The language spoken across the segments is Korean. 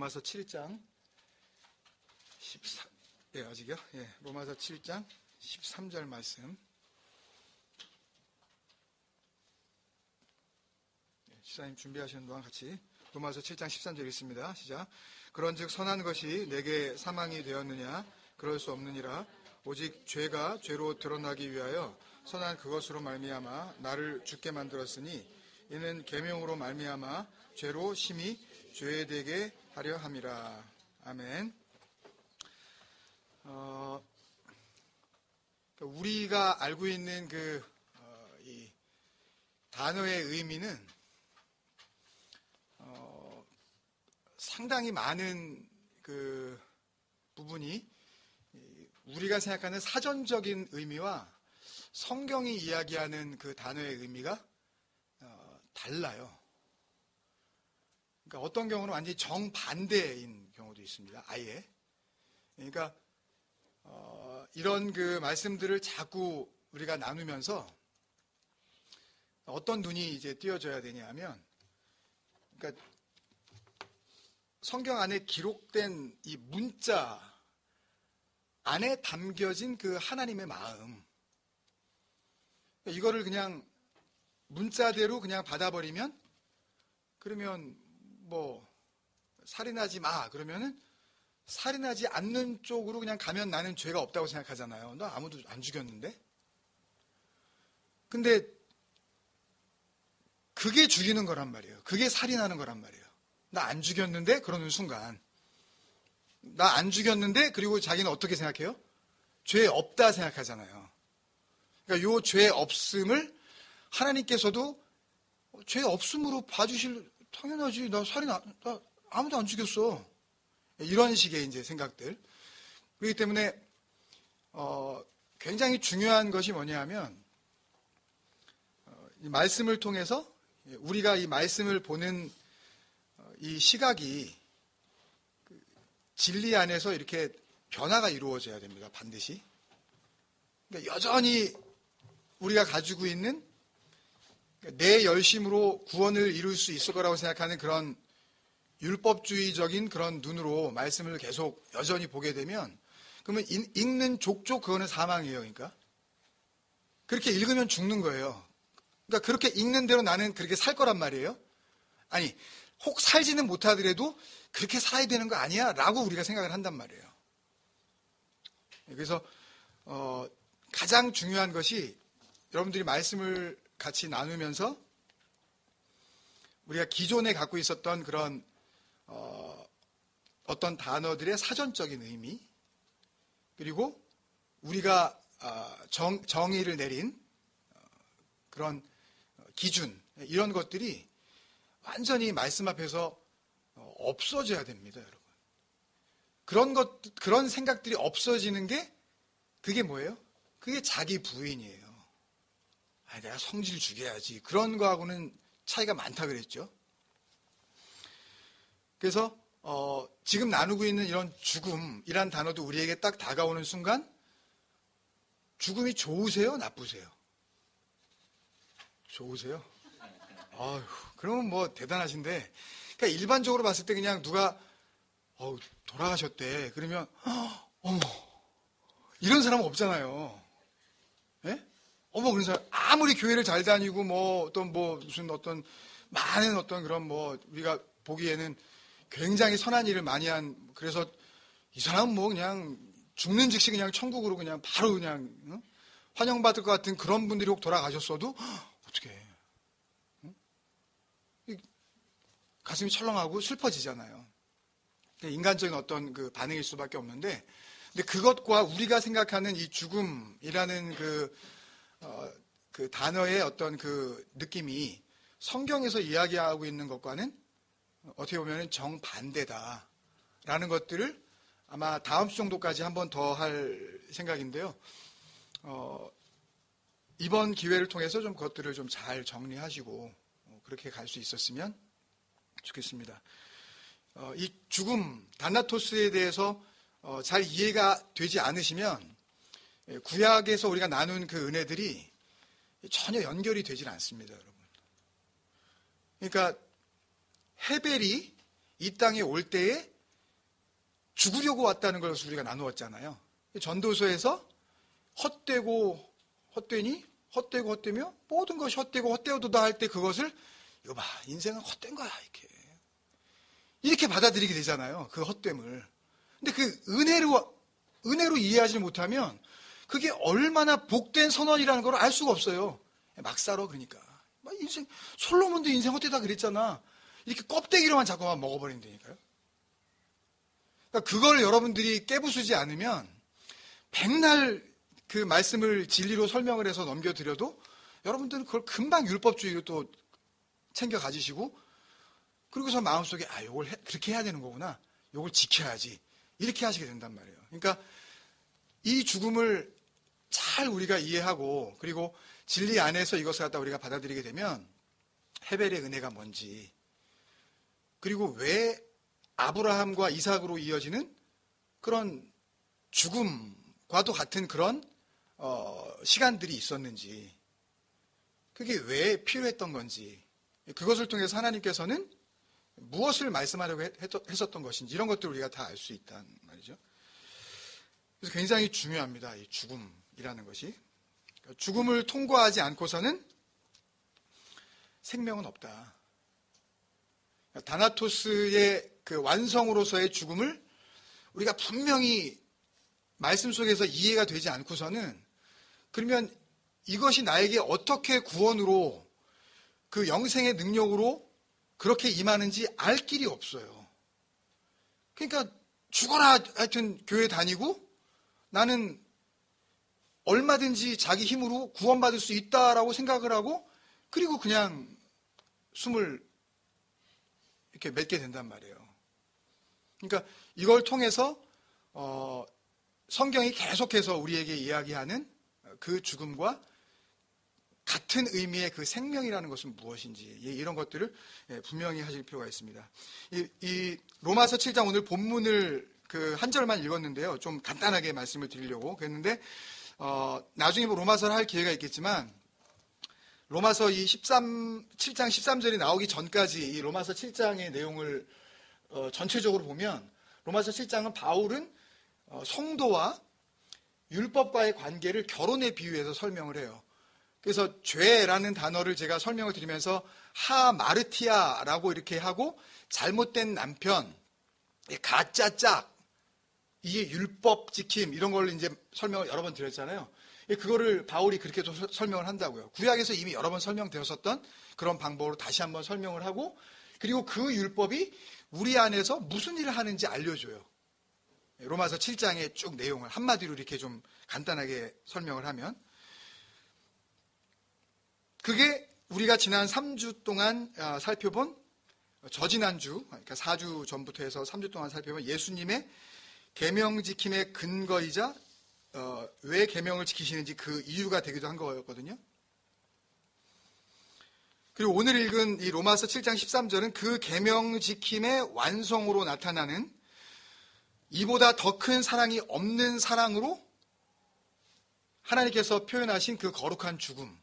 로마서 7장 14, 아직이요? 로마서 7장 13절 말씀. 시사님 준비하시는 동안 같이 로마서 7장 13절 읽습니다. 시작. 그런즉 선한 것이 내게 사망이 되었느냐? 그럴 수 없느니라. 오직 죄가 죄로 드러나기 위하여 선한 그것으로 말미암아 나를 죽게 만들었으니 이는 계명으로 말미암아 죄로 심히 죄되게 하려 함이라. 아멘. 우리가 알고 있는 이 단어의 의미는 상당히 많은 부분이 우리가 생각하는 사전적인 의미와 성경이 이야기하는 그 단어의 의미가 달라요. 그러니까 어떤 경우는 완전히 정반대인 경우도 있습니다. 아예. 그러니까 이런 말씀들을 자꾸 우리가 나누면서 어떤 눈이 이제 띄어져야 되냐면, 그러니까 성경 안에 기록된 이 문자 안에 담겨진 그 하나님의 마음, 이거를 그냥 문자대로 그냥 받아버리면, 그러면 살인하지 마 그러면은 살인하지 않는 쪽으로 그냥 가면 나는 죄가 없다고 생각하잖아요. 나 아무도 안 죽였는데. 근데 그게 죽이는 거란 말이에요. 그게 살인하는 거란 말이에요. 나 안 죽였는데 그러는 순간, 나 안 죽였는데, 그리고 자기는 어떻게 생각해요? 죄 없다 생각하잖아요. 그러니까 요 죄 없음을 하나님께서도 죄 없음으로 봐주실, 당연하지. 나 아무도 안 죽였어. 이런 식의 이제 생각들. 그렇기 때문에 굉장히 중요한 것이 뭐냐면, 이 말씀을 통해서 우리가 이 말씀을 보는 이 시각이 진리 안에서 이렇게 변화가 이루어져야 됩니다. 반드시. 그러니까 여전히 우리가 가지고 있는 내 열심으로 구원을 이룰 수 있을 거라고 생각하는 그런 율법주의적인 그런 눈으로 말씀을 계속 여전히 보게 되면, 그러면 읽는 족족 그거는 사망이에요. 그러니까 그렇게 읽으면 죽는 거예요. 그러니까 그렇게 읽는 대로 나는 그렇게 살 거란 말이에요. 아니, 혹 살지는 못하더라도 그렇게 살아야 되는 거 아니야? 라고 우리가 생각을 한단 말이에요. 그래서 가장 중요한 것이, 여러분들이 말씀을 같이 나누면서 우리가 기존에 갖고 있었던 그런 어떤 단어들의 사전적인 의미, 그리고 우리가 정의를 내린 그런 기준, 이런 것들이 완전히 말씀 앞에서 없어져야 됩니다, 여러분. 그런 생각들이 없어지는 게, 그게 뭐예요? 그게 자기 부인이에요. 내가 성질 죽여야지. 그런 거하고는 차이가 많다 그랬죠. 그래서 지금 나누고 있는 이런 죽음이란 단어도 우리에게 딱 다가오는 순간, 죽음이 좋으세요? 나쁘세요? 좋으세요? 아휴, 그러면 뭐 대단하신데, 그러니까 일반적으로 봤을 때 그냥 누가 돌아가셨대. 그러면 어머, 이런 사람은 없잖아요. 예? 어머, 그런 사람, 아무리 교회를 잘 다니고 무슨 어떤 많은 어떤 그런 우리가 보기에는 굉장히 선한 일을 많이 한, 그래서 이 사람은 그냥 죽는 즉시 그냥 천국으로 그냥 바로 그냥 환영받을 것 같은 그런 분들이 혹 돌아가셨어도 어떻게 해? 가슴이 철렁하고 슬퍼지잖아요. 인간적인 어떤 그 반응일 수밖에 없는데, 근데 그것과 우리가 생각하는 이 죽음이라는 그 단어의 어떤 그 느낌이 성경에서 이야기하고 있는 것과는 어떻게 보면 정반대다라는 것들을 아마 다음 주 정도까지 한 번 더 할 생각인데요. 이번 기회를 통해서 좀 그것들을 좀 잘 정리하시고 그렇게 갈 수 있었으면 좋겠습니다. 이 죽음, 다나토스에 대해서 잘 이해가 되지 않으시면 구약에서 우리가 나눈 그 은혜들이 전혀 연결이 되질 않습니다, 여러분. 그러니까 헤벨이 이 땅에 올 때에 죽으려고 왔다는 것을 우리가 나누었잖아요. 전도서에서 헛되며 모든 것이 헛되고 헛되어도다 할 때 그것을 이거 봐, 인생은 헛된 거야 이렇게 받아들이게 되잖아요. 그 헛됨을. 근데 그 은혜로 이해하지 못하면 그게 얼마나 복된 선언이라는 걸 알 수가 없어요. 막 살아 그러니까. 인생 솔로몬도 인생 헛되다 그랬잖아. 이렇게 껍데기로만 자꾸만 먹어버린다니까요. 그러니까 그걸 여러분들이 깨부수지 않으면 백날 그 말씀을 진리로 설명을 해서 넘겨드려도 여러분들은 그걸 금방 율법주의로 또 챙겨 가지시고 그러고서 마음속에 요걸 그렇게 해야 되는 거구나. 요걸 지켜야지. 이렇게 하시게 된단 말이에요. 그러니까 이 죽음을 잘 우리가 이해하고 그리고 진리 안에서 이것을 갖다 우리가 받아들이게 되면 헤벨의 은혜가 뭔지 그리고 왜 아브라함과 이삭으로 이어지는 그런 죽음과도 같은 그런 시간들이 있었는지 그게 왜 필요했던 건지 그것을 통해서 하나님께서는 무엇을 말씀하려고 했었던 것인지 이런 것들을 우리가 다 알 수 있단 말이죠. 그래서 굉장히 중요합니다. 이 죽음이라는 것이. 죽음을 통과하지 않고서는 생명은 없다. 다나토스의 그 완성으로서의 죽음을 우리가 분명히 말씀 속에서 이해가 되지 않고서는 그러면 이것이 나에게 어떻게 구원으로 그 영생의 능력으로 그렇게 임하는지 알 길이 없어요. 그러니까 죽어라 하여튼 교회 다니고 나는 얼마든지 자기 힘으로 구원받을 수 있다라고 생각을 하고 그리고 그냥 숨을 이렇게 맺게 된단 말이에요. 그러니까 이걸 통해서 성경이 계속해서 우리에게 이야기하는 그 죽음과 같은 의미의 그 생명이라는 것은 무엇인지 이런 것들을 분명히 하실 필요가 있습니다. 이 로마서 7장 오늘 본문을 그 한 절만 읽었는데요. 좀 간단하게 말씀을 드리려고 그랬는데 나중에 뭐 로마서를 할 기회가 있겠지만 로마서 이 7장 13절이 나오기 전까지 이 로마서 7장의 내용을 전체적으로 보면 로마서 7장은 바울은 성도와 율법과의 관계를 결혼에 비유해서 설명을 해요. 그래서 죄라는 단어를 제가 설명을 드리면서 하마르티아라고 이렇게 하고 잘못된 남편, 가짜 짝, 이게 율법 지킴 이런 걸 이제 설명을 여러 번 드렸잖아요. 그거를 바울이 그렇게 또 설명을 한다고요. 구약에서 이미 여러 번 설명되었었던 그런 방법으로 다시 한번 설명을 하고 그리고 그 율법이 우리 안에서 무슨 일을 하는지 알려줘요. 로마서 7장의 쭉 내용을 한마디로 이렇게 좀 간단하게 설명을 하면 그게 우리가 지난 3주 동안 살펴본 저지난주 그러니까 4주 전부터 해서 3주 동안 살펴본 예수님의 계명 지킴의 근거이자 왜 계명을 지키시는지 그 이유가 되기도 한 거였거든요. 그리고 오늘 읽은 이 로마서 7장 13절은 그 계명 지킴의 완성으로 나타나는 이보다 더 큰 사랑이 없는 사랑으로 하나님께서 표현하신 그 거룩한 죽음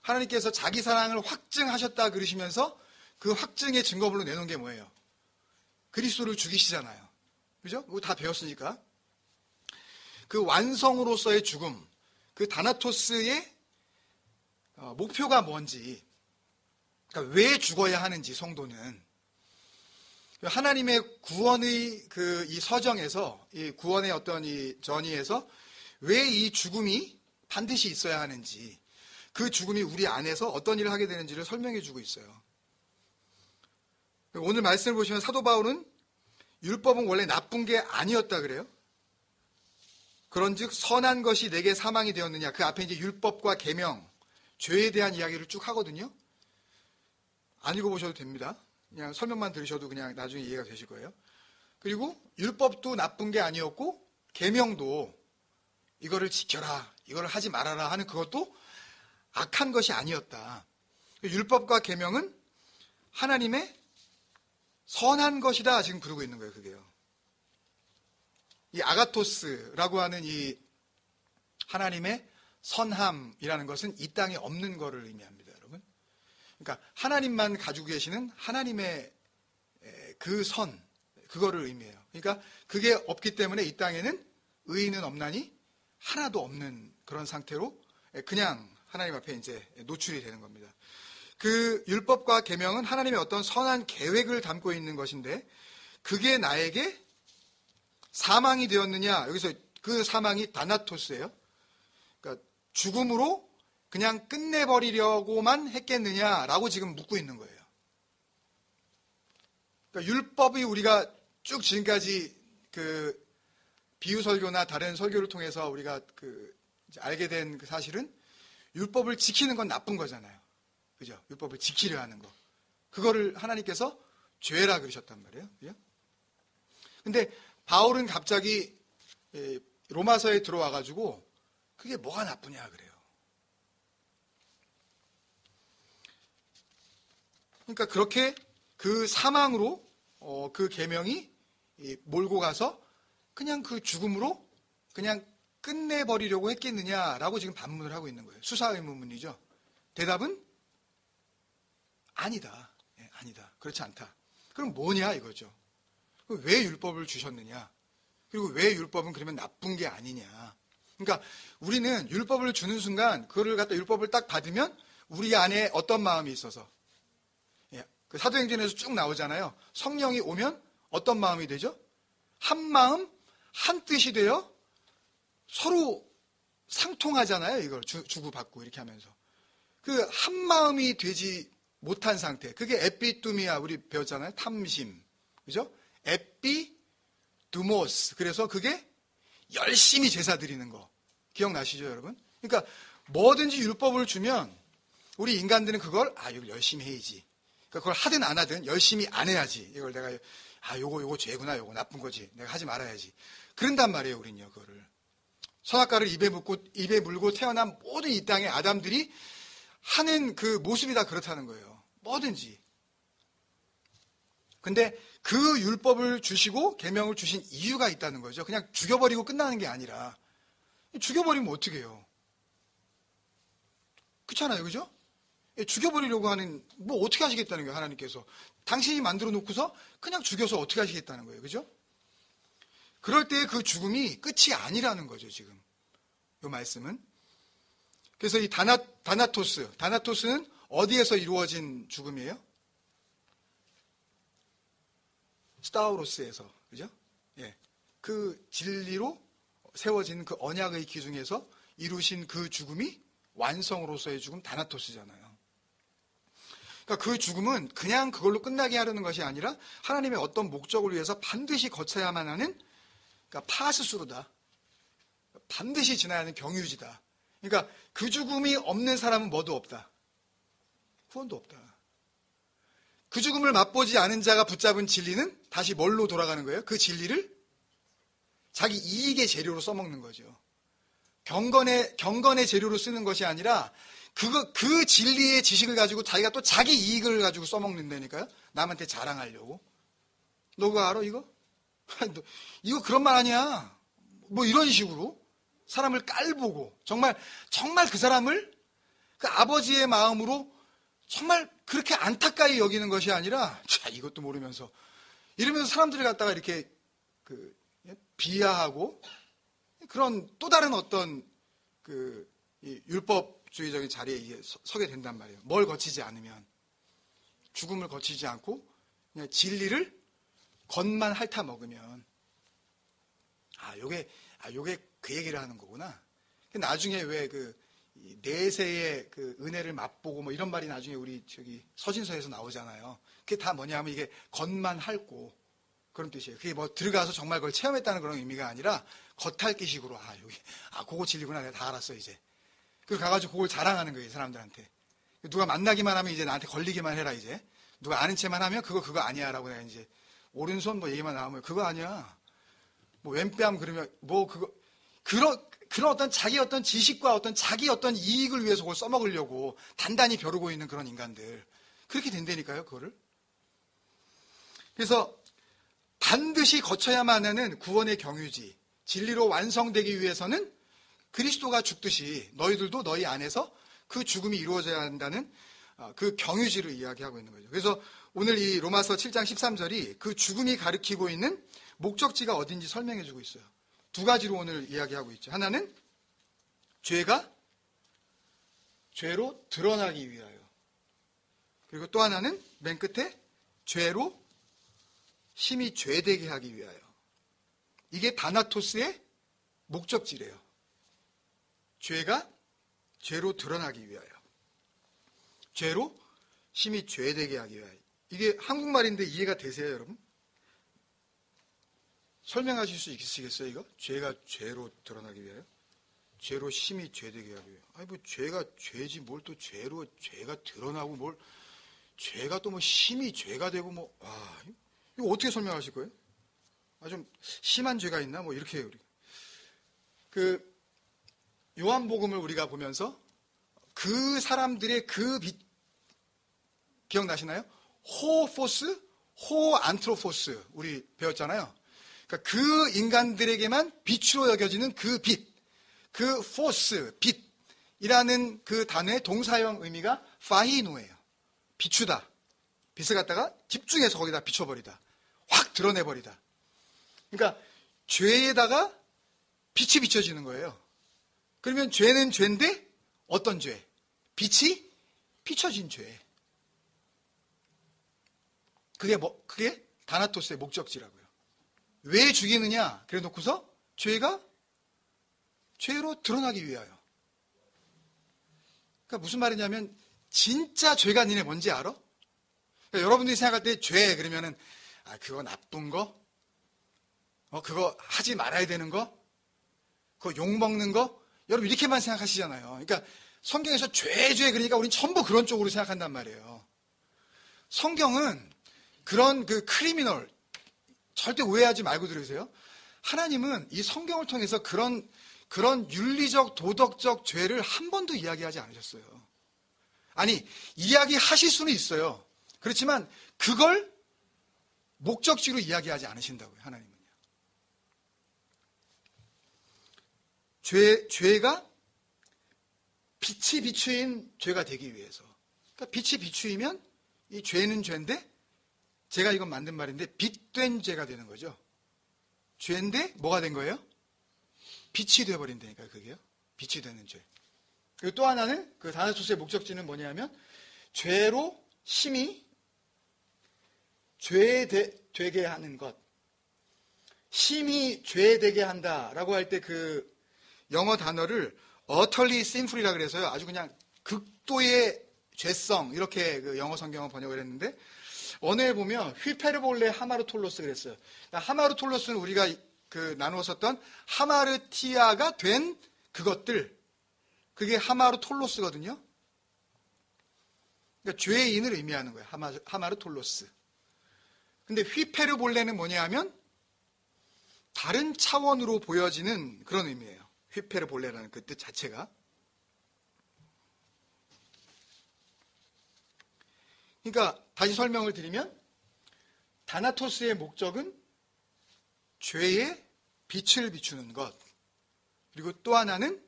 하나님께서 자기 사랑을 확증하셨다 그러시면서 그 확증의 증거물로 내놓은 게 뭐예요? 그리스도를 죽이시잖아요. 그죠? 그거 다 배웠으니까. 그 완성으로서의 죽음, 그 다나토스의 목표가 뭔지, 그러니까 왜 죽어야 하는지 성도는 하나님의 구원의 그 이 서정에서 이 구원의 어떤 이 전의에서 왜 이 죽음이 반드시 있어야 하는지, 그 죽음이 우리 안에서 어떤 일을 하게 되는지를 설명해 주고 있어요. 오늘 말씀을 보시면 사도 바울은 율법은 원래 나쁜 게 아니었다 그래요. 그런즉 선한 것이 내게 사망이 되었느냐. 그 앞에 이제 율법과 계명, 죄에 대한 이야기를 쭉 하거든요. 안 읽어보셔도 됩니다. 그냥 설명만 들으셔도 그냥 나중에 이해가 되실 거예요. 그리고 율법도 나쁜 게 아니었고 계명도 이거를 지켜라, 이거를 하지 말아라 하는 그것도 악한 것이 아니었다. 율법과 계명은 하나님의 선한 것이다 지금 그러고 있는 거예요. 그게요. 이 아가토스라고 하는 이 하나님의 선함이라는 것은 이 땅에 없는 거를 의미합니다, 여러분. 그러니까 하나님만 가지고 계시는 하나님의 그 선, 그거를 의미해요. 그러니까 그게 없기 때문에 이 땅에는 의인은 없나니 하나도 없는 그런 상태로 그냥 하나님 앞에 이제 노출이 되는 겁니다. 그 율법과 계명은 하나님의 어떤 선한 계획을 담고 있는 것인데 그게 나에게 사망이 되었느냐? 여기서 그 사망이 다나토스예요. 그러니까 죽음으로 그냥 끝내버리려고만 했겠느냐라고 지금 묻고 있는 거예요. 그러니까 율법이 우리가 쭉 지금까지 그 비유 설교나 다른 설교를 통해서 우리가 그 이제 알게 된 그 사실은 율법을 지키는 건 나쁜 거잖아요. 그죠? 율법을 지키려 하는 거. 그거를 하나님께서 죄라 그러셨단 말이에요. 그죠? 근데 바울은 갑자기 로마서에 들어와가지고 그게 뭐가 나쁘냐 그래요. 그러니까 그렇게 그 사망으로 그 계명이 몰고 가서 그냥 그 죽음으로 그냥 끝내버리려고 했겠느냐라고 지금 반문을 하고 있는 거예요. 수사의문문이죠. 대답은 아니다. 아니다. 그렇지 않다. 그럼 뭐냐 이거죠. 왜 율법을 주셨느냐. 그리고 왜 율법은 그러면 나쁜 게 아니냐. 그러니까 우리는 율법을 주는 순간 그거를 갖다 율법을 딱 받으면 우리 안에 어떤 마음이 있어서 그 사도행전에서 쭉 나오잖아요. 성령이 오면 어떤 마음이 되죠? 한 마음, 한 뜻이 되어 서로 상통하잖아요. 이걸 주고받고 이렇게 하면서. 그 한 마음이 되지 못한 상태. 그게 에피두미아 우리 배웠잖아요. 탐심. 그죠? 에피두모스. 그래서 그게 열심히 제사 드리는 거. 기억나시죠, 여러분? 그러니까 뭐든지 율법을 주면 우리 인간들은 그걸 이거 열심히 해야지. 그러니까 그걸 하든 안 하든 열심히 안 해야지. 이걸 내가 요거 죄구나. 요거 나쁜 거지. 내가 하지 말아야지. 그런단 말이에요, 우린요, 그거를. 선악과를 입에 물고 태어난 모든 이 땅의 아담들이 하는 그 모습이 다 그렇다는 거예요. 뭐든지. 근데 그 율법을 주시고 계명을 주신 이유가 있다는 거죠. 그냥 죽여버리고 끝나는 게 아니라 죽여버리면 어떻게 해요? 그렇잖아요, 그죠? 죽여버리려고 하는 뭐 어떻게 하시겠다는 거예요, 하나님께서. 당신이 만들어 놓고서 그냥 죽여서 어떻게 하시겠다는 거예요, 그죠? 그럴 때 그 죽음이 끝이 아니라는 거죠, 지금. 이 말씀은. 그래서 이 다나토스는 어디에서 이루어진 죽음이에요? 스타우로스에서, 그죠? 예. 그 진리로 세워진 그 언약의 기둥에서 이루신 그 죽음이 완성으로서의 죽음, 다나토스잖아요. 그러니까 그 죽음은 그냥 그걸로 끝나게 하려는 것이 아니라 하나님의 어떤 목적을 위해서 반드시 거쳐야만 하는 그러니까 파스수로다. 반드시 지나야 하는 경유지다. 그러니까 그 죽음이 없는 사람은 뭐도 없다. 구원도 없다. 그 죽음을 맛보지 않은 자가 붙잡은 진리는 다시 뭘로 돌아가는 거예요? 그 진리를 자기 이익의 재료로 써먹는 거죠. 경건의 재료로 쓰는 것이 아니라 그 진리의 지식을 가지고 자기가 또 자기 이익을 가지고 써먹는다니까요. 남한테 자랑하려고. 너 그거 알아 이거? 이거 그런 말 아니야. 뭐 이런 식으로 사람을 깔보고 정말 그 사람을 그 아버지의 마음으로 정말 그렇게 안타까이 여기는 것이 아니라 이것도 모르면서 이러면서 사람들을 갖다가 이렇게 비하하고 그런 또 다른 어떤 이 율법주의적인 자리에 서게 된단 말이에요. 뭘 거치지 않으면 죽음을 거치지 않고 그냥 진리를 겉만 핥아 먹으면 요게 그 얘기를 하는 거구나. 나중에 왜 내세의 그 은혜를 맛보고 뭐 이런 말이 나중에 우리 서신서에서 나오잖아요. 그게 다 뭐냐면 이게 겉만 핥고 그런 뜻이에요. 그게 뭐 들어가서 정말 그걸 체험했다는 그런 의미가 아니라 겉핥기식으로 그거 진리구나. 내가 다 알았어 이제. 그래서 가가지고 그걸 자랑하는 거예요, 사람들한테. 누가 만나기만 하면 이제 나한테 걸리기만 해라 이제. 누가 아는 체만 하면 그거 아니야라고 내가 이제 오른손 뭐 얘기만 나오면 그거 아니야. 뭐 왼뺨 그러면 뭐 그런 어떤 자기 어떤 지식과 어떤 자기 어떤 이익을 위해서 그걸 써먹으려고 단단히 벼르고 있는 그런 인간들. 그렇게 된다니까요, 그거를. 그래서 반드시 거쳐야만 하는 구원의 경유지, 진리로 완성되기 위해서는 그리스도가 죽듯이 너희들도 너희 안에서 그 죽음이 이루어져야 한다는 그 경유지를 이야기하고 있는 거죠. 그래서 오늘 이 로마서 7장 13절이 그 죽음이 가리키고 있는 목적지가 어딘지 설명해 주고 있어요. 두 가지로 오늘 이야기하고 있죠. 하나는 죄가 죄로 드러나기 위하여. 그리고 또 하나는 맨 끝에 죄로 심히 죄되게 하기 위하여. 이게 다나토스의 목적지래요. 죄가 죄로 드러나기 위하여. 죄로 심히 죄되게 하기 위하여. 이게 한국말인데 이해가 되세요, 여러분? 설명하실 수 있으시겠어요, 이거? 죄가 죄로 드러나기 위하여? 죄로 심히 죄되게 하기 위하여. 아니, 뭐, 죄가 죄지, 뭘 또 죄로, 죄가 드러나고, 뭘, 죄가 또 뭐 심히 죄가 되고, 뭐, 와, 이거 어떻게 설명하실 거예요? 좀 심한 죄가 있나? 뭐, 이렇게 해요, 우리가. 요한복음을 우리가 보면서 그 사람들의 그 빛, 기억나시나요? 호포스, 호안트로포스, 우리 배웠잖아요. 그러니까 그 인간들에게만 빛으로 여겨지는 그 빛, 그 포스, 빛이라는 그 단어의 동사형 의미가 파히노예요. 비추다. 빛을 갖다가 집중해서 거기다 비춰버리다. 확 드러내버리다. 그러니까 죄에다가 빛이 비춰지는 거예요. 그러면 죄는 죄인데 어떤 죄? 빛이 비춰진 죄. 그게 다나토스의 목적지라고요. 왜 죽이느냐? 그래 놓고서 죄가 죄로 드러나기 위하여. 그러니까 무슨 말이냐면 진짜 죄가 니네 뭔지 알아? 그러니까 여러분들이 생각할 때 죄 그러면은 그거 나쁜 거? 그거 하지 말아야 되는 거? 그거 욕먹는 거? 여러분 이렇게만 생각하시잖아요. 그러니까 성경에서 죄 그러니까 우린 전부 그런 쪽으로 생각한단 말이에요. 성경은 그런 그 크리미널 절대 오해하지 말고 들으세요. 하나님은 이 성경을 통해서 그런 윤리적 도덕적 죄를 한 번도 이야기하지 않으셨어요. 아니 이야기하실 수는 있어요. 그렇지만 그걸 목적지로 이야기하지 않으신다고요. 하나님은요. 죄가 빛이 비추인 죄가 되기 위해서. 그러니까 빛이 비추이면 이 죄는 죄인데 제가 이건 만든 말인데 빛된 죄가 되는 거죠. 죄인데 뭐가 된 거예요? 빛이 되어버린다니까요. 그게요. 빛이 되는 죄. 그리고 또 하나는 그 다나토스의 목적지는 뭐냐면 죄로 심히 죄되게 하는 것. 심히 죄되게 한다라고 할 때 그 영어 단어를 utterly sinful이라고 그래서요. 아주 그냥 극도의 죄성 이렇게 그 영어 성경을 번역을 했는데 언어에 보면 휘페르볼레 하마르톨로스 그랬어요. 하마르톨로스는 우리가 그 나누어 썼던 하마르티아가 된 그것들. 그게 하마르톨로스거든요. 그러니까 죄인을 의미하는 거예요. 하마르톨로스. 근데 휘페르볼레는 뭐냐 하면 다른 차원으로 보여지는 그런 의미예요. 휘페르볼레라는 그 뜻 자체가. 그러니까 다시 설명을 드리면 다나토스의 목적은 죄의 빛을 비추는 것. 그리고 또 하나는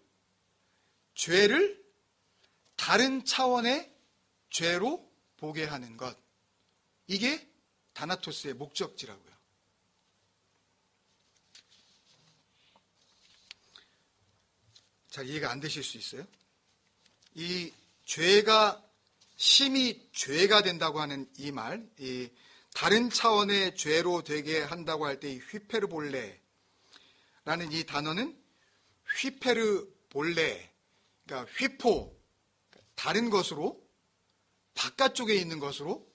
죄를 다른 차원의 죄로 보게 하는 것. 이게 다나토스의 목적지라고요. 잘 이해가 안 되실 수 있어요? 이 죄가 심히 죄가 된다고 하는 이 말, 이 다른 차원의 죄로 되게 한다고 할 때 이 휘페르볼레라는 이 단어는 휘페르볼레, 그러니까 휘포, 다른 것으로, 바깥쪽에 있는 것으로,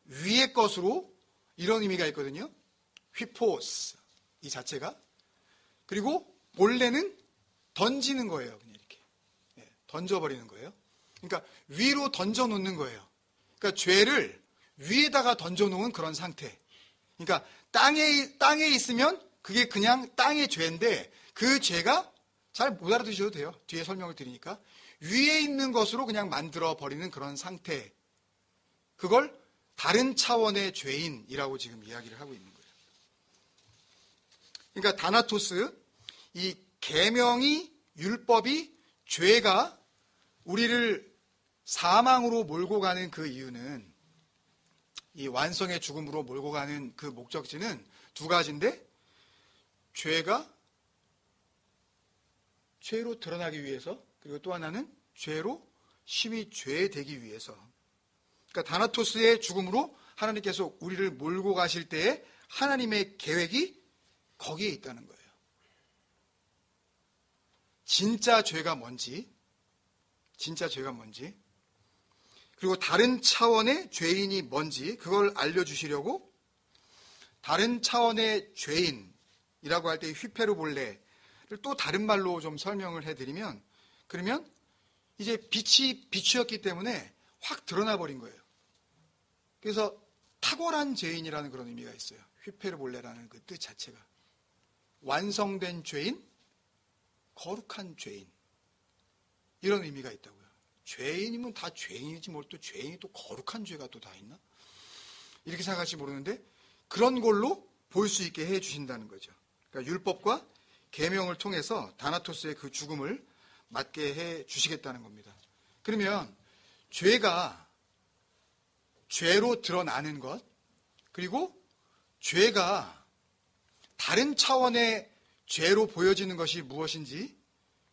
위의 것으로 이런 의미가 있거든요. 휘포스, 이 자체가. 그리고 볼레는 던지는 거예요. 그냥 이렇게. 던져버리는 거예요. 그러니까 위로 던져놓는 거예요. 그러니까 죄를 위에다가 던져놓은 그런 상태. 그러니까 땅에 있으면 그게 그냥 땅의 죄인데 그 죄가 잘 못 알아두셔도 돼요. 뒤에 설명을 드리니까. 위에 있는 것으로 그냥 만들어버리는 그런 상태. 그걸 다른 차원의 죄인이라고 지금 이야기를 하고 있는 거예요. 그러니까 다나토스, 이 계명이 율법이 죄가 우리를 사망으로 몰고 가는 그 이유는, 이 완성의 죽음으로 몰고 가는 그 목적지는 두 가지인데, 죄로 드러나기 위해서, 그리고 또 하나는 죄로 심히 죄되기 위해서. 그러니까 다나토스의 죽음으로 하나님께서 우리를 몰고 가실 때에 하나님의 계획이 거기에 있다는 거예요. 진짜 죄가 뭔지, 그리고 다른 차원의 죄인이 뭔지 그걸 알려주시려고, 다른 차원의 죄인이라고 할 때 휘페르볼레를 또 다른 말로 좀 설명을 해드리면, 그러면 이제 빛이 비추었기 때문에 확 드러나 버린 거예요. 그래서 탁월한 죄인이라는 그런 의미가 있어요. 휘페르볼레라는 그 뜻 자체가. 완성된 죄인, 거룩한 죄인, 이런 의미가 있다고요. 죄인이면 다 죄인이지 뭘 또 죄인이 또 거룩한 죄가 또 다 있나? 이렇게 생각할지 모르는데 그런 걸로 볼 수 있게 해 주신다는 거죠. 그러니까 율법과 계명을 통해서 다나토스의 그 죽음을 맞게 해 주시겠다는 겁니다. 그러면 죄가 죄로 드러나는 것, 그리고 죄가 다른 차원의 죄로 보여지는 것이 무엇인지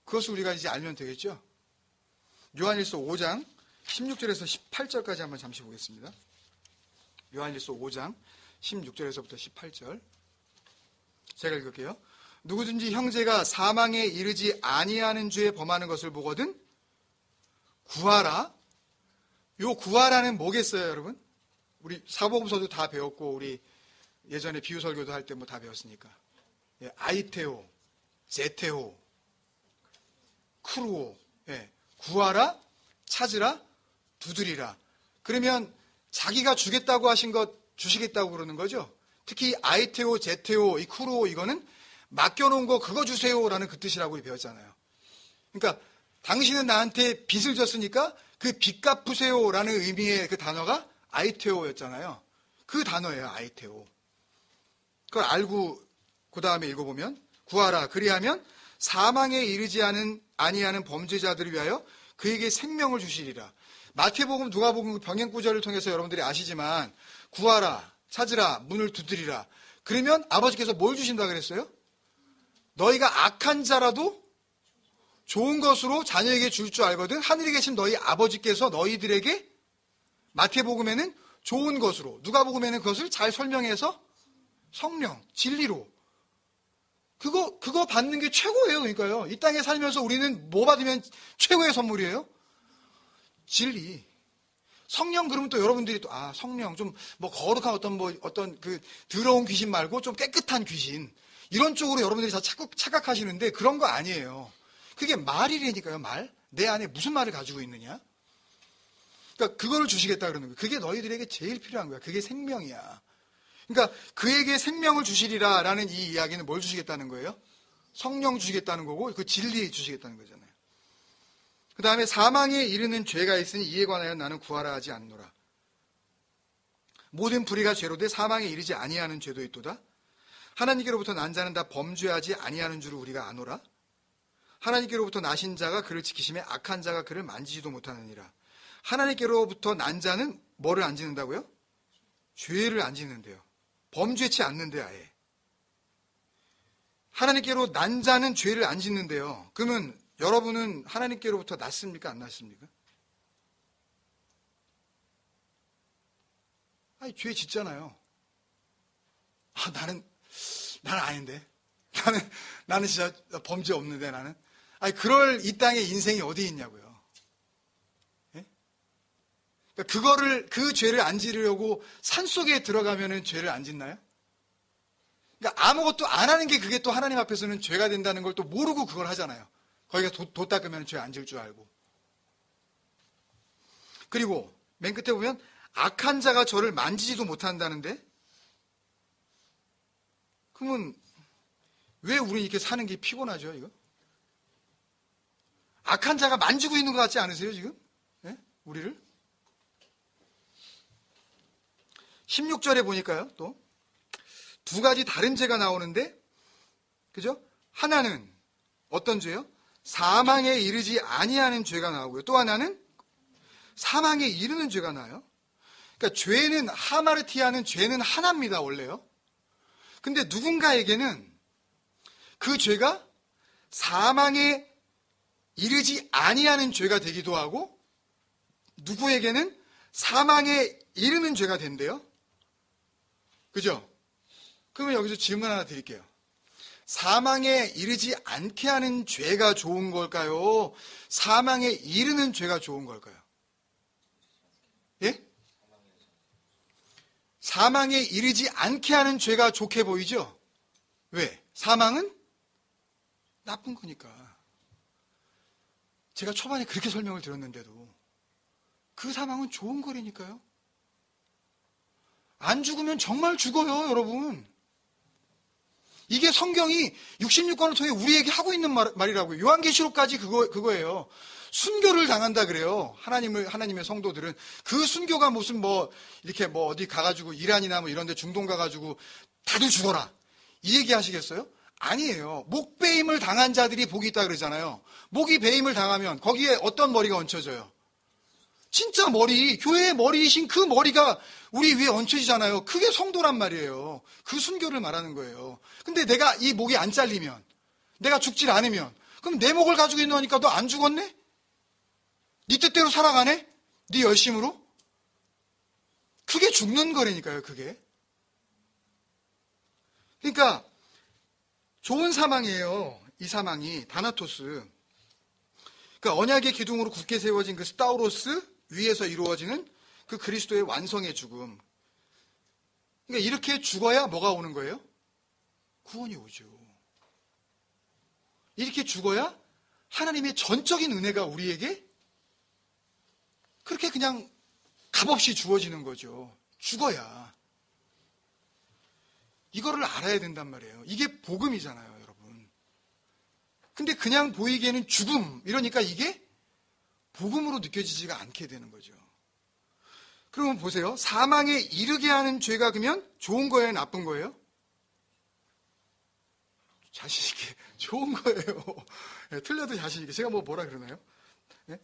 그것을 우리가 이제 알면 되겠죠. 요한일서 5장 16절에서 18절까지 한번 잠시 보겠습니다. 요한일서 5장 16절에서부터 18절 제가 읽을게요. 누구든지 형제가 사망에 이르지 아니하는 죄에 범하는 것을 보거든 구하라. 요 구하라는 뭐겠어요, 여러분? 우리 사복음서도 다 배웠고 우리 예전에 비유설교도 할 때 뭐 다 배웠으니까. 예, 아이테오, 제테오, 크루오. 예, 구하라, 찾으라, 두드리라. 그러면 자기가 주겠다고 하신 것 주시겠다고 그러는 거죠. 특히 아이테오, 제테오, 이 크루오 이거는 맡겨놓은 거 그거 주세요라는 그 뜻이라고 우리 배웠잖아요. 그러니까 당신은 나한테 빚을 졌으니까 그 빚 갚으세요라는 의미의 그 단어가 아이테오였잖아요. 그 단어예요, 아이테오. 그걸 알고 그 다음에 읽어보면 구하라. 그리하면 사망에 이르지 아니하는 범죄자들을 위하여 그에게 생명을 주시리라. 마태복음, 누가복음 병행구절을 통해서 여러분들이 아시지만 구하라, 찾으라, 문을 두드리라. 그러면 아버지께서 뭘 주신다 그랬어요? 너희가 악한 자라도 좋은 것으로 자녀에게 줄 줄 알거든 하늘에 계신 너희 아버지께서 너희들에게 마태복음에는 좋은 것으로, 누가복음에는 그것을 잘 설명해서 성령, 진리로 그거 받는 게 최고예요. 그러니까요. 이 땅에 살면서 우리는 뭐 받으면 최고의 선물이에요? 진리. 성령 그러면 또 여러분들이 또 성령 좀 뭐 거룩한 어떤 그 더러운 귀신 말고 좀 깨끗한 귀신 이런 쪽으로 여러분들이 다 착각하시는데 그런 거 아니에요. 그게 말이라니까요. 말. 내 안에 무슨 말을 가지고 있느냐? 그러니까 그거를 주시겠다 그러는 거예요. 그게 너희들에게 제일 필요한 거야. 그게 생명이야. 그러니까 그에게 생명을 주시리라라는 이 이야기는 뭘 주시겠다는 거예요? 성령 주시겠다는 거고 그 진리 주시겠다는 거잖아요. 그 다음에 사망에 이르는 죄가 있으니 이에 관하여 나는 구하라 하지 않노라. 모든 불의가 죄로 돼 사망에 이르지 아니하는 죄도 있도다. 하나님께로부터 난 자는 다 범죄하지 아니하는 줄을 우리가 아노라. 하나님께로부터 나신 자가 그를 지키심에 악한 자가 그를 만지지도 못하느니라. 하나님께로부터 난 자는 뭐를 안 짓는다고요? 죄를 안 짓는데요. 범죄치 않는데 아예. 하나님께로 난 자는 죄를 안 짓는데요. 그러면 여러분은 하나님께로부터 났습니까? 안 났습니까? 아니, 죄 짓잖아요. 나는 아닌데. 나는 진짜 범죄 없는데 나는. 아니, 그럴 이 땅에 인생이 어디 있냐고요. 예? 그러니까 그 죄를 안 지으려고 산속에 들어가면은 죄를 안 짓나요? 그러니까 아무것도 안 하는 게 그게 또 하나님 앞에서는 죄가 된다는 걸 또 모르고 그걸 하잖아요. 거기가 도 닦으면 죄 안 지을 줄 알고. 그리고 맨 끝에 보면 악한 자가 저를 만지지도 못한다는데 그러면 왜 우리 이렇게 사는 게 피곤하죠, 이거? 악한 자가 만지고 있는 것 같지 않으세요, 지금? 네? 우리를? 16절에 보니까요, 또 두 가지 다른 죄가 나오는데, 그죠? 하나는 어떤 죄요? 사망에 이르지 아니하는 죄가 나오고요. 또 하나는 사망에 이르는 죄가 나요. 그러니까 죄는, 하마르티아는 죄는 하나입니다, 원래요. 근데 누군가에게는 그 죄가 사망에 이르지 아니하는 죄가 되기도 하고, 누구에게는 사망에 이르는 죄가 된대요. 그죠? 그러면 여기서 질문 하나 드릴게요. 사망에 이르지 않게 하는 죄가 좋은 걸까요? 사망에 이르는 죄가 좋은 걸까요? 예? 사망에 이르지 않게 하는 죄가 좋게 보이죠? 왜? 사망은 나쁜 거니까. 제가 초반에 그렇게 설명을 드렸는데도 그 사망은 좋은 거라니까요. 안 죽으면 정말 죽어요, 여러분. 이게 성경이 66권을 통해 우리에게 하고 있는 말이라고요. 요한계시록까지 그거예요. 순교를 당한다 그래요. 하나님의 성도들은. 그 순교가 무슨 이렇게 어디 가가지고 이란이나 이런 데 중동 가가지고 다들 죽어라. 이 얘기 하시겠어요? 아니에요. 목배임을 당한 자들이 복이 있다 그러잖아요. 목이 배임을 당하면 거기에 어떤 머리가 얹혀져요? 진짜 머리, 교회의 머리이신 그 머리가 우리 위에 얹혀지잖아요. 그게 성도란 말이에요. 그 순교를 말하는 거예요. 근데 내가 이 목이 안 잘리면, 내가 죽질 않으면, 그럼 내 목을 가지고 있노니까 너 안 죽었네? 네 뜻대로 살아가네? 네 열심으로? 그게 죽는 거라니까요, 그게. 그러니까 좋은 사망이에요. 이 사망이 다나토스. 그러니까 언약의 기둥으로 굳게 세워진 그 스타우로스 위에서 이루어지는 그 그리스도의 완성의 죽음. 그러니까 이렇게 죽어야 뭐가 오는 거예요? 구원이 오죠. 이렇게 죽어야 하나님의 전적인 은혜가 우리에게 그렇게 그냥 값없이 주어지는 거죠. 죽어야. 이거를 알아야 된단 말이에요. 이게 복음이잖아요, 여러분. 근데 그냥 보이기에는 죽음, 이러니까 이게 복음으로 느껴지지가 않게 되는 거죠. 그러면 보세요. 사망에 이르게 하는 죄가 그러면 좋은 거예요, 나쁜 거예요? 자신 있게 좋은 거예요. 네, 틀려도 자신 있게. 제가 뭐라 그러나요? 네?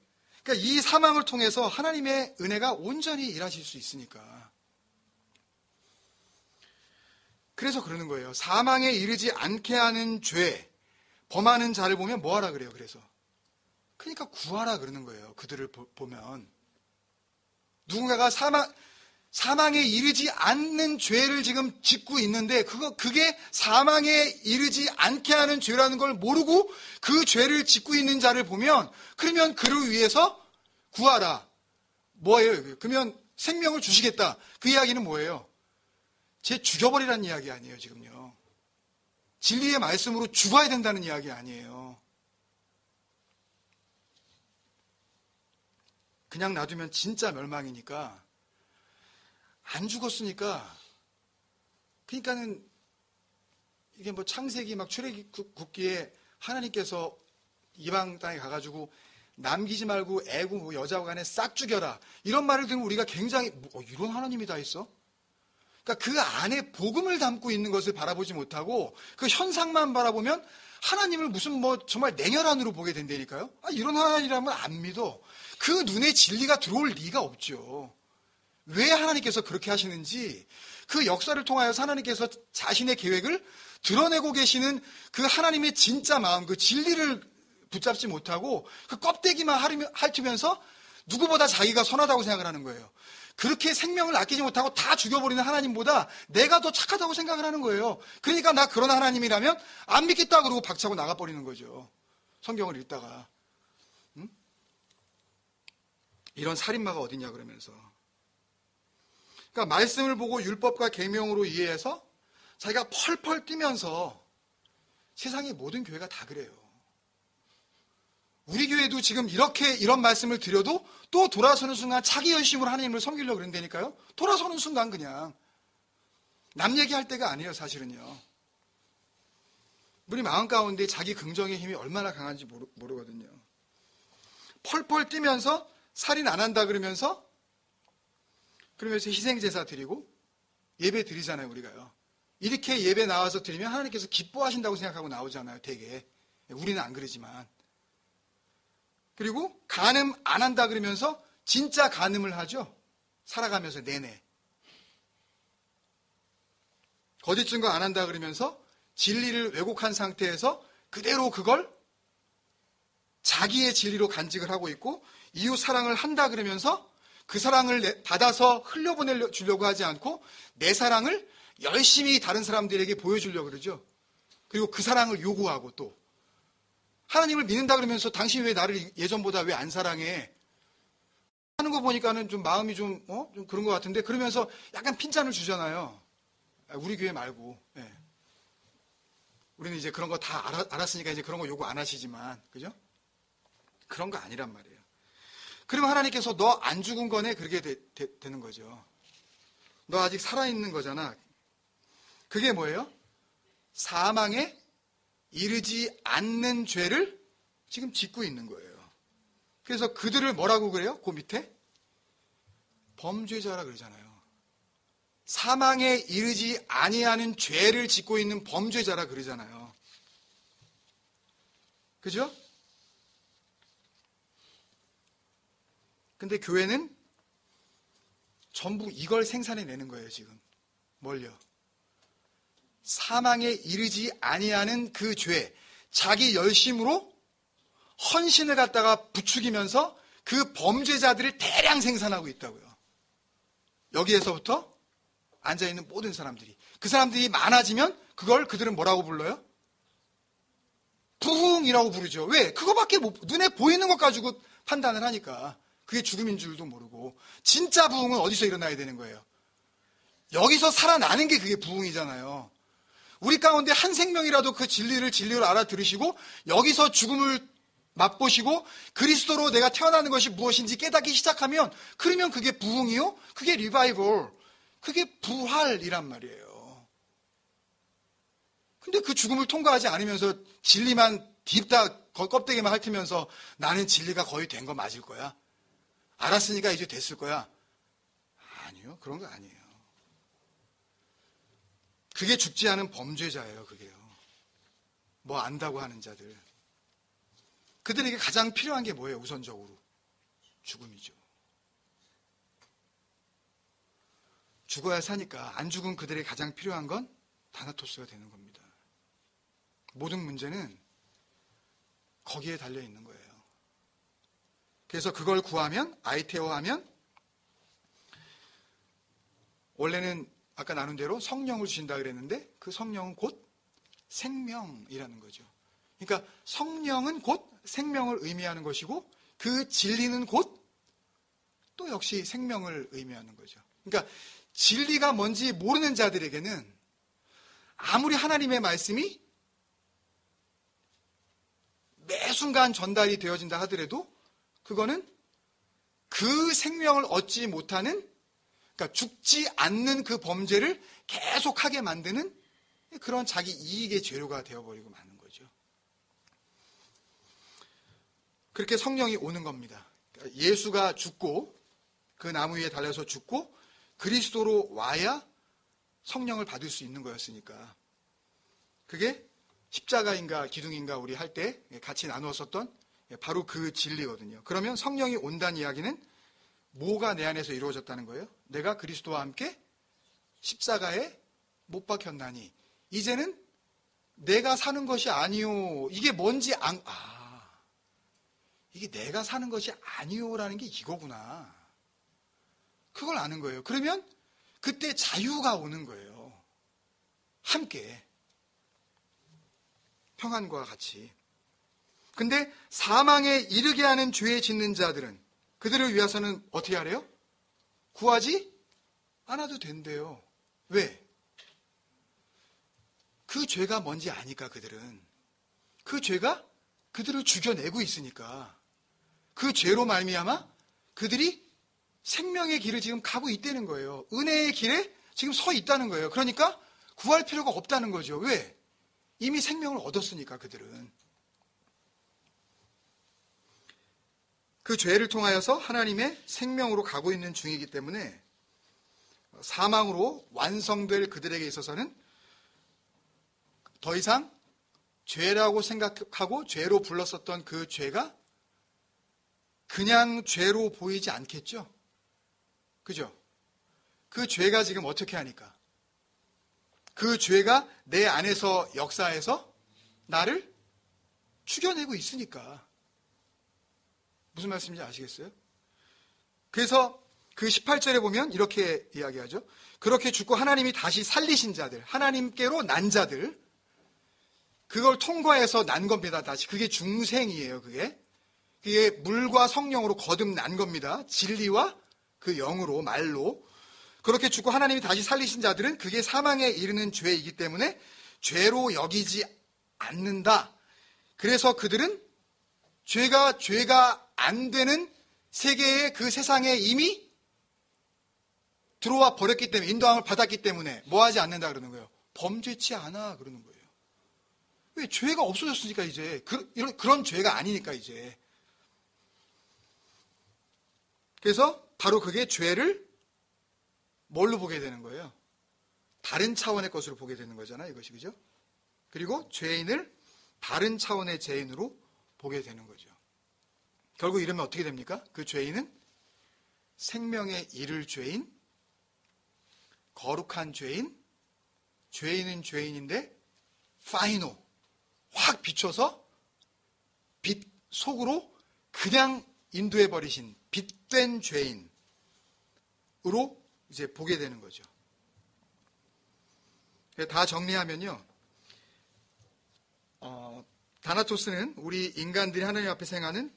그러니까 이 사망을 통해서 하나님의 은혜가 온전히 일하실 수 있으니까. 그래서 그러는 거예요. 사망에 이르지 않게 하는 죄, 범하는 자를 보면 뭐하라 그래요, 그래서. 그러니까 구하라 그러는 거예요, 그들을 보면. 누군가가 사망에 이르지 않는 죄를 지금 짓고 있는데, 그게 사망에 이르지 않게 하는 죄라는 걸 모르고 그 죄를 짓고 있는 자를 보면, 그러면 그를 위해서 구하라. 뭐예요? 그러면 생명을 주시겠다. 그 이야기는 뭐예요? 쟤 죽여버리라는 이야기 아니에요, 지금요. 진리의 말씀으로 죽어야 된다는 이야기 아니에요. 그냥 놔두면 진짜 멸망이니까, 안 죽었으니까, 그러니까는 이게 창세기 출애굽기에 하나님께서 이방 땅에 가가지고 남기지 말고 애구 여자와 간에 싹 죽여라. 이런 말을 들으면 우리가 굉장히 이런 하나님이 다 있어? 그러니까 그 안에 복음을 담고 있는 것을 바라보지 못하고 그 현상만 바라보면 하나님을 무슨 정말 냉혈한으로 보게 된다니까요. 이런 하나님이라면 안 믿어. 그 눈에 진리가 들어올 리가 없죠. 왜 하나님께서 그렇게 하시는지, 그 역사를 통하여서 하나님께서 자신의 계획을 드러내고 계시는 그 하나님의 진짜 마음, 그 진리를 붙잡지 못하고 그 껍데기만 핥으면서 누구보다 자기가 선하다고 생각을 하는 거예요. 그렇게 생명을 아끼지 못하고 다 죽여버리는 하나님보다 내가 더 착하다고 생각을 하는 거예요. 그러니까 나 그런 하나님이라면 안 믿겠다 그러고 박차고 나가버리는 거죠. 성경을 읽다가. 이런 살인마가 어딨냐 그러면서. 그러니까 말씀을 보고 율법과 계명으로 이해해서 자기가 펄펄 뛰면서, 세상의 모든 교회가 다 그래요. 우리 교회도 지금 이런 말씀을 드려도 또 돌아서는 순간 자기 열심으로 하나님을 섬기려고 그런다니까요. 돌아서는 순간 그냥 남 얘기할 때가 아니에요, 사실은요. 우리 마음 가운데 자기 긍정의 힘이 얼마나 강한지 모르거든요. 펄펄 뛰면서 살인 안 한다 그러면서 희생제사 드리고 예배 드리잖아요, 우리가요. 이렇게 예배 나와서 드리면 하나님께서 기뻐하신다고 생각하고 나오잖아요, 되게. 우리는 안 그러지만. 그리고 간음 안 한다 그러면서 진짜 간음을 하죠. 살아가면서 내내. 거짓 증거 안 한다 그러면서 진리를 왜곡한 상태에서 그대로 그걸 자기의 진리로 간직을 하고 있고, 이웃 사랑을 한다 그러면서 그 사랑을 받아서 흘려보내주려고 하지 않고 내 사랑을 열심히 다른 사람들에게 보여주려고 그러죠. 그리고 그 사랑을 요구하고, 또 하나님을 믿는다 그러면서 당신이 왜 나를 예전보다 왜 안 사랑해? 하는 거 보니까는 좀 마음이 좀 그런 것 같은데, 그러면서 약간 핀잔을 주잖아요. 우리 교회 말고. 예. 우리는 이제 그런 거 다 알았으니까 이제 그런 거 요구 안 하시지만, 그죠? 그런 거 아니란 말이에요. 그러면 하나님께서 너 안 죽은 거네? 그렇게 되는 거죠. 너 아직 살아있는 거잖아. 그게 뭐예요? 사망에 이르지 않는 죄를 지금 짓고 있는 거예요. 그래서 그들을 뭐라고 그래요? 그 밑에? 범죄자라 그러잖아요. 사망에 이르지 아니하는 죄를 짓고 있는 범죄자라 그러잖아요. 그죠? 근데 교회는 전부 이걸 생산해내는 거예요, 지금. 뭘요? 사망에 이르지 아니하는 그 죄, 자기 열심으로 헌신을 갖다가 부추기면서 그 범죄자들을 대량 생산하고 있다고요. 여기에서부터 앉아있는 모든 사람들이. 그 사람들이 많아지면 그들은 뭐라고 불러요? 부흥이라고 부르죠. 왜? 그거밖에 눈에 보이는 것 가지고 판단을 하니까. 그게 죽음인 줄도 모르고. 진짜 부흥은 어디서 일어나야 되는 거예요? 여기서 살아나는 게 그게 부흥이잖아요. 우리 가운데 한 생명이라도 그 진리를 진리로 알아들으시고 여기서 죽음을 맛보시고 그리스도로 내가 태어나는 것이 무엇인지 깨닫기 시작하면, 그러면 그게 부흥이요? 그게 리바이벌, 그게 부활이란 말이에요. 근데 그 죽음을 통과하지 않으면서 진리만 딥다 껍데기만 핥으면서 나는 진리가 거의 된 거 맞을 거야, 알았으니까 이제 됐을 거야. 아니요, 그런 거 아니에요. 그게 죽지 않은 범죄자예요, 그게요. 뭐 안다고 하는 자들. 그들에게 가장 필요한 게 뭐예요, 우선적으로? 죽음이죠. 죽어야 사니까 안 죽은 그들에게 가장 필요한 건 다나토스가 되는 겁니다. 모든 문제는 거기에 달려 있는 거예요. 그래서 그걸 구하면, 아이테오하면, 원래는 아까 나눈 대로 성령을 주신다 그랬는데 그 성령은 곧 생명이라는 거죠. 그러니까 성령은 곧 생명을 의미하는 것이고, 그 진리는 곧 또 역시 생명을 의미하는 거죠. 그러니까 진리가 뭔지 모르는 자들에게는 아무리 하나님의 말씀이 매 순간 전달이 되어진다 하더라도 그거는 그 생명을 얻지 못하는, 그러니까 죽지 않는 그 범죄를 계속하게 만드는 그런 자기 이익의 재료가 되어버리고 마는 거죠. 그렇게 성령이 오는 겁니다. 그러니까 예수가 죽고 그 나무 위에 달려서 죽고 그리스도로 와야 성령을 받을 수 있는 거였으니까. 그게 십자가인가 기둥인가 우리 할 때 같이 나누었었던 바로 그 진리거든요. 그러면 성령이 온다는 이야기는 뭐가 내 안에서 이루어졌다는 거예요? 내가 그리스도와 함께 십자가에 못 박혔나니 이제는 내가 사는 것이 아니요. 이게 뭔지 이게 내가 사는 것이 아니요라는 게 이거구나. 그걸 아는 거예요. 그러면 그때 자유가 오는 거예요. 함께. 평안과 같이. 근데 사망에 이르게 하는 죄에 짓는 자들은, 그들을 위해서는 어떻게 하래요? 구하지 않아도 된대요. 왜? 그 죄가 뭔지 아니까. 그들은 그 죄가 그들을 죽여내고 있으니까. 그 죄로 말미암아 그들이 생명의 길을 지금 가고 있다는 거예요. 은혜의 길에 지금 서 있다는 거예요. 그러니까 구할 필요가 없다는 거죠. 왜? 이미 생명을 얻었으니까. 그들은 그 죄를 통하여서 하나님의 생명으로 가고 있는 중이기 때문에 사망으로 완성될 그들에게 있어서는 더 이상 죄라고 생각하고 죄로 불렀었던 그 죄가 그냥 죄로 보이지 않겠죠? 그죠? 그 죄가 지금 어떻게 하니까? 그 죄가 내 안에서 역사해서 나를 죽여내고 있으니까. 무슨 말씀인지 아시겠어요? 그래서 그 18절에 보면 이렇게 이야기하죠. 그렇게 죽고 하나님이 다시 살리신 자들, 하나님께로 난 자들, 그걸 통과해서 난 겁니다. 다시. 그게 중생이에요. 그게 물과 성령으로 거듭난 겁니다. 진리와 그 영으로, 말로. 그렇게 죽고 하나님이 다시 살리신 자들은 그게 사망에 이르는 죄이기 때문에 죄로 여기지 않는다. 그래서 그들은 죄가 안 되는 세계의 그 세상에 이미 들어와 버렸기 때문에, 인도함을 받았기 때문에 뭐 하지 않는다 그러는 거예요. 범죄치 않아 그러는 거예요. 왜? 죄가 없어졌으니까 이제. 그런 죄가 아니니까 이제. 그래서 바로 그게 죄를 뭘로 보게 되는 거예요? 다른 차원의 것으로 보게 되는 거잖아요. 이것이. 그죠? 그리고 죄인을 다른 차원의 죄인으로 보게 되는 거죠. 결국 이러면 어떻게 됩니까? 그 죄인은 생명에 이를 죄인, 거룩한 죄인, 죄인은 죄인인데 파이노, 확 비춰서 빛 속으로 그냥 인도해버리신 빛된 죄인으로 이제 보게 되는 거죠. 다 정리하면요. 다나토스는 우리 인간들이 하나님 앞에서 행하는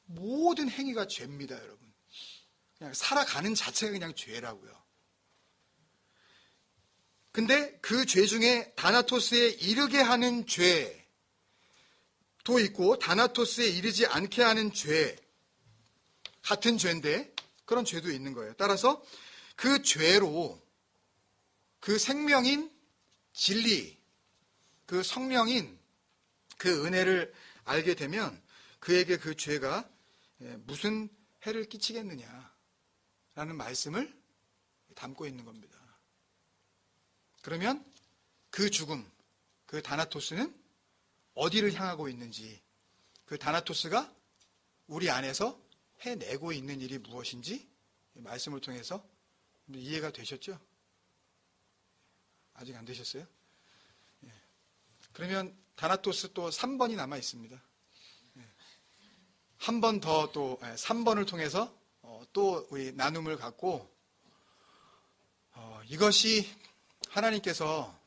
모든 행위가 죄입니다, 여러분. 그냥 살아가는 자체가 그냥 죄라고요. 근데 그 죄 중에 다나토스에 이르게 하는 죄도 있고 다나토스에 이르지 않게 하는 죄, 같은 죄인데 그런 죄도 있는 거예요. 따라서 그 죄로 그 생명인 진리, 그 성령인 그 은혜를 알게 되면 그에게 그 죄가 무슨 해를 끼치겠느냐라는 말씀을 담고 있는 겁니다. 그러면 그 죽음, 그 다나토스는 어디를 향하고 있는지, 그 다나토스가 우리 안에서 해내고 있는 일이 무엇인지 말씀을 통해서 이해가 되셨죠? 아직 안 되셨어요? 그러면 다나토스 또 3번이 남아 있습니다. 한 번 더 또 3번을 통해서 또 우리 나눔을 갖고 이것이 하나님께서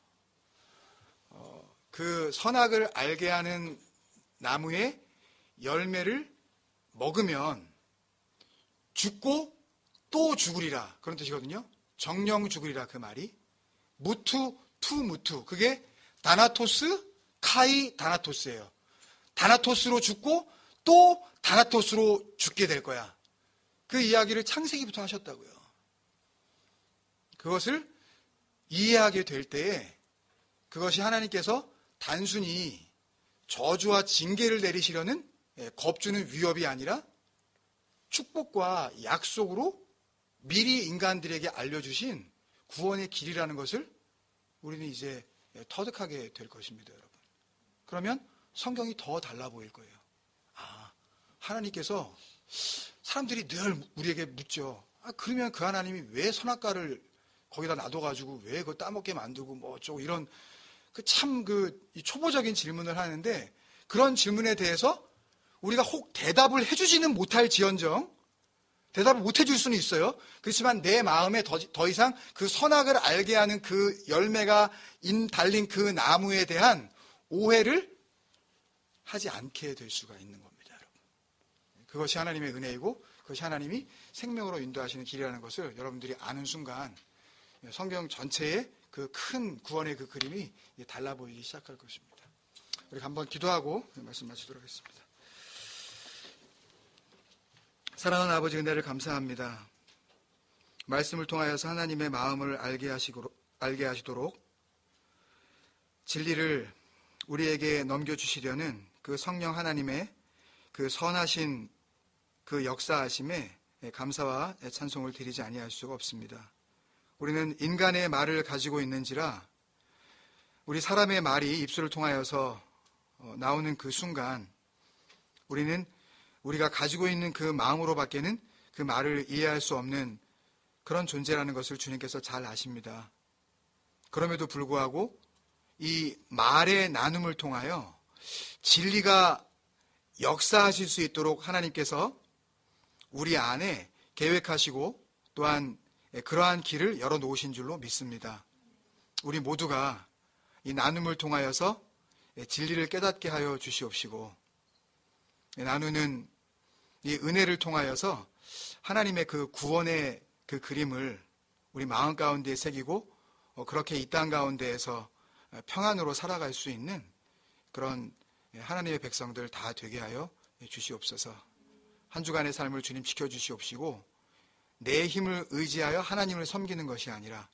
그 선악을 알게 하는 나무의 열매를 먹으면 죽고 또 죽으리라 그런 뜻이거든요. 정령 죽으리라 그 말이. 무투 투 무투, 그게 다나토스 카이 다나토스예요. 다나토스로 죽고 또 다나토스로 죽게 될 거야. 그 이야기를 창세기부터 하셨다고요. 그것을 이해하게 될 때에 그것이 하나님께서 단순히 저주와 징계를 내리시려는 겁주는 위협이 아니라 축복과 약속으로 미리 인간들에게 알려주신 구원의 길이라는 것을 우리는 이제 터득하게 될 것입니다, 여러분. 그러면 성경이 더 달라 보일 거예요. 하나님께서 사람들이 늘 우리에게 묻죠. 그러면 그 하나님이 왜 선악과를 거기다 놔둬가지고 왜 그거 따먹게 만들고 뭐 어쩌고 이런 이 초보적인 질문을 하는데 그런 질문에 대해서 우리가 혹 대답을 해주지는 못할 지언정 대답을 못 해줄 수는 있어요. 그렇지만 내 마음에 더 이상 그 선악을 알게 하는 그 열매가 달린 그 나무에 대한 오해를 하지 않게 될 수가 있는 겁니다, 여러분. 그것이 하나님의 은혜이고 그것이 하나님이 생명으로 인도하시는 길이라는 것을 여러분들이 아는 순간 성경 전체의 그 큰 구원의 그 그림이 달라 보이기 시작할 것입니다. 우리 한번 기도하고 말씀 마치도록 하겠습니다. 사랑하는 아버지, 은혜를 감사합니다. 말씀을 통하여서 하나님의 마음을 알게 하시도록 진리를 우리에게 넘겨주시려는 그 성령 하나님의 그 선하신 그 역사하심에 감사와 찬송을 드리지 아니할 수가 없습니다. 우리는 인간의 말을 가지고 있는지라 우리 사람의 말이 입술을 통하여서 나오는 그 순간 우리는 우리가 가지고 있는 그 마음으로밖에는 그 말을 이해할 수 없는 그런 존재라는 것을 주님께서 잘 아십니다. 그럼에도 불구하고 이 말의 나눔을 통하여 진리가 역사하실 수 있도록 하나님께서 우리 안에 계획하시고 또한 그러한 길을 열어놓으신 줄로 믿습니다. 우리 모두가 이 나눔을 통하여서 진리를 깨닫게 하여 주시옵시고, 나누는 이 은혜를 통하여서 하나님의 그 구원의 그 그림을 우리 마음 가운데에 새기고 그렇게 이 땅 가운데에서 평안으로 살아갈 수 있는 그런 하나님의 백성들 다 되게 하여 주시옵소서. 한 주간의 삶을 주님 지켜주시옵시고, 내 힘을 의지하여 하나님을 섬기는 것이 아니라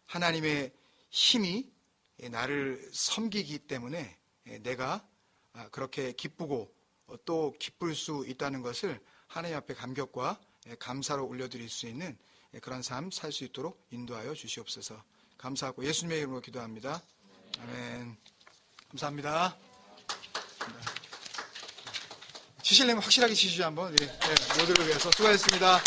하나님의 힘이 나를 섬기기 때문에 내가 그렇게 기쁘고 또 기쁠 수 있다는 것을 하나님 앞에 감격과 감사로 올려드릴 수 있는 그런 삶 살 수 있도록 인도하여 주시옵소서. 감사하고 예수님의 이름으로 기도합니다. 아멘. 감사합니다. 치실려면 확실하게 치시죠 한번. 모두를 위해서 수고하셨습니다.